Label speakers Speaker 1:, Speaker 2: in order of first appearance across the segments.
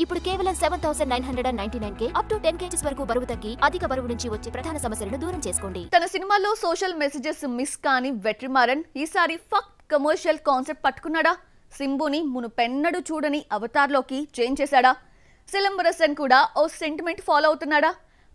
Speaker 1: ఇప్పుడు కేవలం 7999K up to 10 kgs వరకు బరువు తగ్గి అధిక బరువు నుంచి వచ్చే ప్రధాన సమస్యలను దూరం చేసుకోండి.
Speaker 2: తన సినిమాలో సోషల్ మెసేజెస్ మిస్ కాని వెట్రిమారన్ ఈసారి ఫక్ కమర్షియల్ కాన్సెప్ట్ పట్టుకున్నాడా? సింబుని మునుపెన్నడూ చూడని అవతార్లోకి చేంజ్ చేశాడా? సిలంబరసన్ కూడా ఓ సెంటిమెంట్ ఫాలో అవుతున్నాడా?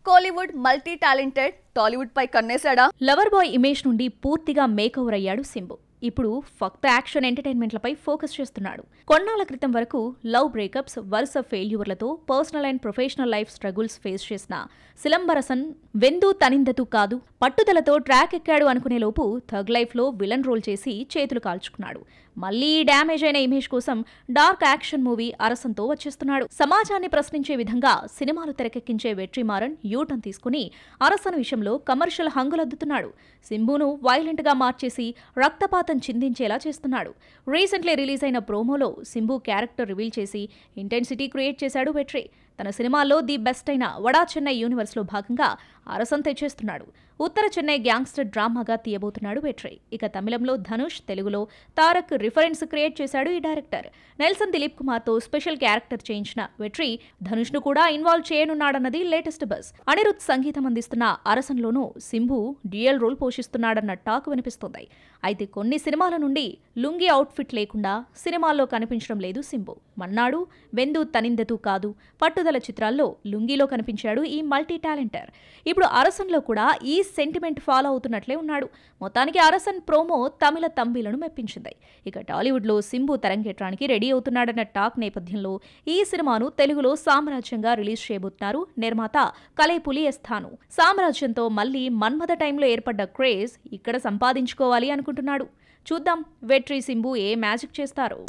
Speaker 2: కోలీవుడ్ మల్టీ టాలెంటెడ్ టాలీవుడ్ పై కన్నేశాడా?
Speaker 3: లవర్ బాయ్ ఇమేజ్ నుండి పూర్తిగా మేకవర్ అయ్యాడు సింబు. ఇప్పుడు ఫక్త యాక్షన్ ఎంటర్టైన్మెంట్లపై ఫోకస్ చేస్తున్నాడు. కొన్నాళ్ల క్రితం వరకు లవ్ బ్రేకప్స్, వరుస ఫెయిల్యూర్లతో personal and professional life struggles face చేసిన సిలంబరసన్ వెందు తనిందతు కాదు పట్టుదలతో ట్రాక్ ఎక్కాడు అనుకునే లోపు థగ్ లైఫ్లో విలన్ రోల్ చేసి చేతులు కాల్చుకున్నాడు. మళ్లీ డ్యామేజ్ అయిన ఇమేజ్ కోసం డార్క్ యాక్షన్ మూవీ అరసంతో వచ్చేస్తున్నాడు. సమాజాన్ని ప్రశ్నించే విధంగా సినిమాలు తెరకెక్కించే వెట్రిమారన్ యూటర్న్ తీసుకుని అరసన్ విషయంలో కమర్షియల్ హంగులద్దుతున్నాడు. సింబును వైలెంట్ గా మార్చేసి రక్తపాతం చిందించేలా చేస్తున్నాడు. రీసెంట్లీ రిలీజ్ అయిన ప్రోమోలో సింబు క్యారెక్టర్ రివీల్ చేసి ఇంటెన్సిటీ క్రియేట్ చేశాడు వెట్రి. తన సినిమాల్లో ది బెస్ట్ అయిన వడా చెన్నై యూనివర్స్లో భాగంగా అరసన్ తెచ్చేస్తున్నాడు. ఉత్తర చెన్నై గ్యాంగ్స్టర్ డ్రామాగా తీయబోతున్నాడు వెట్రి. ఇక తమిళంలో ధనుష్, తెలుగులో తారక్ రిఫరెన్స్ క్రియేట్ చేశాడు ఈ డైరెక్టర్. నెల్సన్ దిలీప్ కుమార్తో స్పెషల్ క్యారెక్టర్ చేయించిన వెట్రి ధనుష్ను కూడా ఇన్వాల్వ్ చేయనున్నాడన్నది లేటెస్ట్ బజ్. అనిరుద్ సంగీతం అందిస్తున్న అరసన్లోనూ సింబు డ్యూయల్ రోల్ పోషిస్తున్నాడన్న టాక్ వినిపిస్తోంది. అయితే కొన్ని సినిమాల నుండి లుంగి అవుట్ఫిట్ లేకుండా సినిమాల్లో కనిపించడం లేదు సింబు. మన్నాడు, వెందు తనిందతు కాదు, పట్టుదల చిత్రాల్లో లుంగిలో కనిపించాడు ఈ మల్టీ టాలెంటర్. ఇప్పుడు అరసన్లో కూడా ఈ సెంటిమెంట్ ఫాలో అవుతున్నట్లే ఉన్నాడు. మొత్తానికి అరసన్ ప్రోమో తమిళ తంబిలను మెప్పించింది. ఇక టాలీవుడ్లో సింబు తరంగేట్రానికి రెడీ అవుతున్నాడన్న టాక్ నేపథ్యంలో ఈ సినిమాను తెలుగులో సామ్రాజ్యంగా రిలీజ్ చేయబోతున్నారు నిర్మాత కలైపులి ఎస్థాను. సామ్రాజ్యంతో మళ్లీ మన్మథ టైంలో ఏర్పడ్డ క్రేజ్ ఇక్కడ సంపాదించుకోవాలి అనుకుంటున్నాడు. చూద్దాం వెట్రి సింబు ఏ మ్యాజిక్ చేస్తారో.